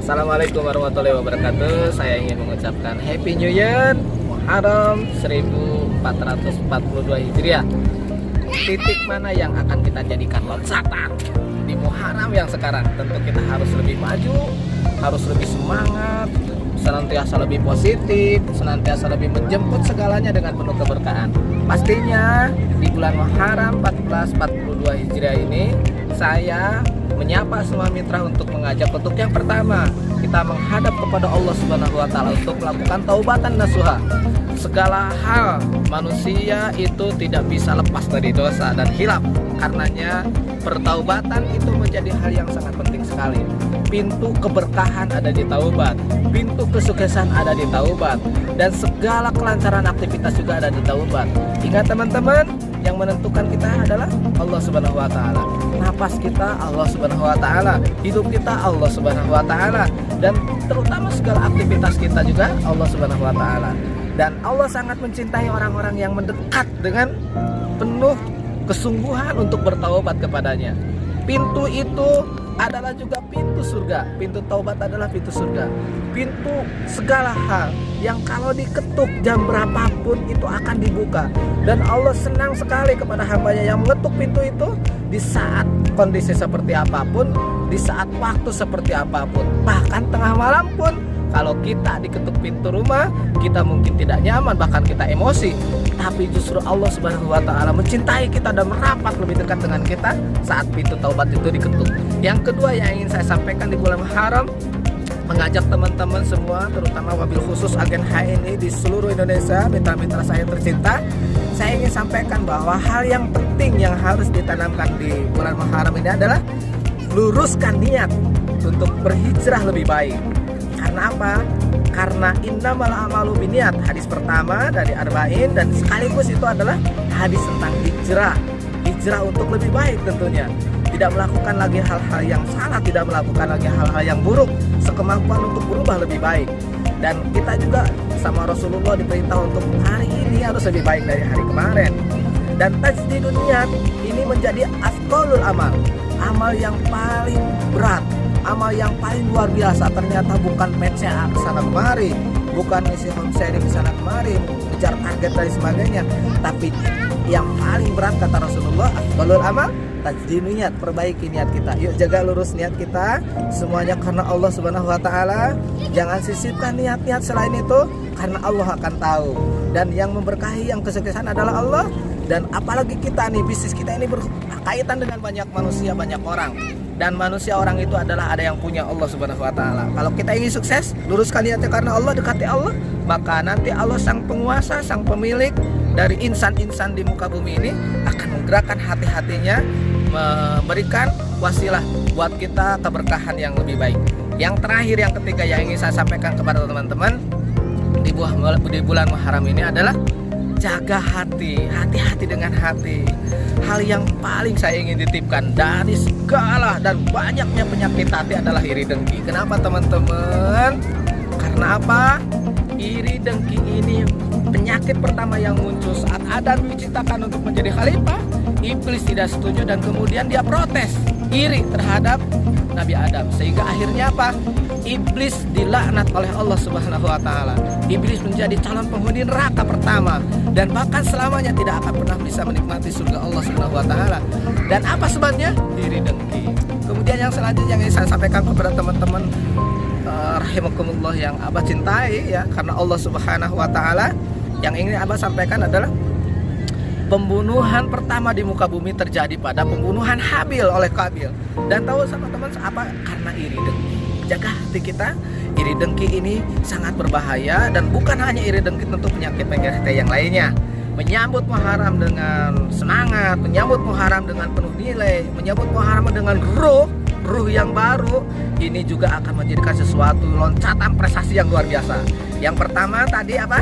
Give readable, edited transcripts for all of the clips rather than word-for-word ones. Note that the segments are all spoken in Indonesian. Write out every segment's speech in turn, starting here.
Assalamualaikum warahmatullahi wabarakatuh. Saya ingin mengucapkan Happy New Year Muharram 1442 Hijriah. Titik mana yang akan kita jadikan loncatan di Muharram yang sekarang? Tentu kita harus lebih maju, harus lebih semangat, senantiasa lebih positif, senantiasa lebih menjemput segalanya dengan penuh keberkahan. Pastinya di bulan Muharram 1442 Hijriah ini saya menyapa semua mitra untuk mengajak untuk yang pertama, kita menghadap kepada Allah Subhanahu wa taala untuk melakukan taubatan nasuha. Segala hal manusia itu tidak bisa lepas dari dosa dan hilaf. Karenanya pertaubatan itu menjadi hal yang sangat penting sekali. Pintu keberkahan ada di taubat, pintu kesuksesan ada di taubat, dan segala kelancaran aktivitas juga ada di taubat. Ingat teman-teman, yang menentukan kita adalah Allah Subhanahu wa taala. Napas kita Allah Subhanahu wa taala, hidup kita Allah Subhanahu wa taala, dan terutama segala aktivitas kita juga Allah Subhanahu wa taala. Dan Allah sangat mencintai orang-orang yang mendekat dengan penuh kesungguhan untuk bertaubat kepadanya. Pintu itu adalah juga pintu surga. Pintu taubat adalah pintu surga. Pintu segala hal yang kalau diketuk jam berapapun itu akan dibuka. Dan Allah senang sekali kepada hambanya yang mengetuk pintu itu di saat kondisi seperti apapun, di saat waktu seperti apapun. Bahkan tengah malam pun kalau kita diketuk pintu rumah, kita mungkin tidak nyaman, bahkan kita emosi. Tapi justru Allah Subhanahu wa taala mencintai kita dan merapat lebih dekat dengan kita saat pintu taubat itu diketuk. Yang kedua yang ingin saya sampaikan di bulan Muharram, mengajak teman-teman semua, terutama wabil khusus agen HNI di seluruh Indonesia, mitra-mitra saya tercinta, saya ingin sampaikan bahwa hal yang penting yang harus ditanamkan di bulan Muharram ini adalah luruskan niat untuk berhijrah lebih baik. Karena apa? Karena innamal a'malu binniyat, hadis pertama dari Arba'in, dan sekaligus itu adalah hadis tentang hijrah. Hijrah untuk lebih baik tentunya. Tidak melakukan lagi hal-hal yang salah, tidak melakukan lagi hal-hal yang buruk, sekemampuan untuk berubah lebih baik. Dan kita juga sama Rasulullah diperintah untuk hari ini harus lebih baik dari hari kemarin. Dan tajdidun niat ini menjadi asqalul amal, amal yang paling berat, amal yang paling luar biasa. Ternyata bukan PCA kesana kemari, bukan misi home sharing kesana kemari, mengejar target dan sebagainya, tapi yang paling berat kata Rasulullah, asqalul amal tajdidun niat, perbaiki niat kita. Yuk jaga lurus niat kita semuanya karena Allah Subhanahu wa taala. Jangan sisipkan niat-niat selain itu, karena Allah akan tahu. Dan yang memberkahi, yang kesuksesan adalah Allah. Dan apalagi kita nih, bisnis kita ini berkaitan dengan banyak manusia, banyak orang. Dan manusia orang itu adalah ada yang punya Allah Subhanahu wa taala. Kalau kita ingin sukses, luruskan niatnya karena Allah, dekati Allah, maka nanti Allah sang penguasa, sang pemilik dari insan-insan di muka bumi ini akan menggerakkan hati-hatinya, memberikan wasilah buat kita keberkahan yang lebih baik. Yang terakhir, yang ketiga yang ingin saya sampaikan kepada teman-teman di bulan Muharram ini adalah jaga hati, hati-hati dengan hati. Hal yang paling saya ingin titipkan dari segala dan banyaknya penyakit hati adalah iri dengki. Kenapa teman-teman? Karena apa? Iri dengki ini penyakit pertama yang muncul saat Adam diciptakan untuk menjadi khalifah. Iblis tidak setuju dan kemudian dia protes, iri terhadap Nabi Adam, sehingga akhirnya apa? Iblis dilaknat oleh Allah Subhanahu wa taala. Iblis menjadi calon penghuni neraka pertama dan bahkan selamanya tidak akan pernah bisa menikmati surga Allah Subhanahu wa taala. Dan apa sebabnya? Iri dengki. Kemudian yang selanjutnya yang ingin saya sampaikan kepada teman-teman rahimakumullah yang Abah cintai ya, karena Allah Subhanahu wa taala, yang ingin Abah sampaikan adalah pembunuhan pertama di muka bumi terjadi pada pembunuhan Habil oleh Qabil. Dan tahu sama teman apa? Karena iri dengki. Jaga hati kita. Iri dengki ini sangat berbahaya, dan bukan hanya iri dengki, tentu penyakit-penyakit yang lainnya. Menyambut Muharram dengan semangat, menyambut Muharram dengan penuh nilai, menyambut Muharram dengan ruh yang baru, ini juga akan menjadikan sesuatu loncatan prestasi yang luar biasa. Yang pertama tadi apa?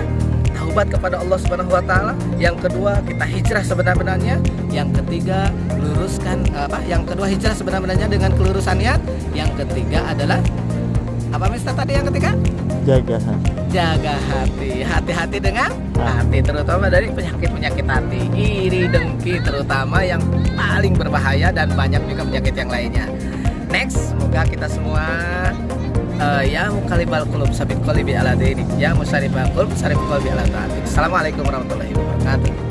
Taubat kepada Allah Subhanahu wa taala. Yang kedua, kita hijrah sebenar-benarnya. Yang ketiga, luruskan Yang kedua, hijrah sebenar-benarnya dengan kelurusan niat. Yang ketiga adalah apa, Mister tadi yang ketiga? Jaga hati. Jaga hati. Hati-hati dengan hati, terutama dari penyakit-penyakit hati. Iri dengki terutama yang paling berbahaya, dan banyak juga penyakit yang lainnya. Next, semoga kita semua ya mukalibal qulub sabit qalibi ala dinik, ya musarifal qulub sarif qalbi ala taatik. Assalamualaikum warahmatullahi wabarakatuh.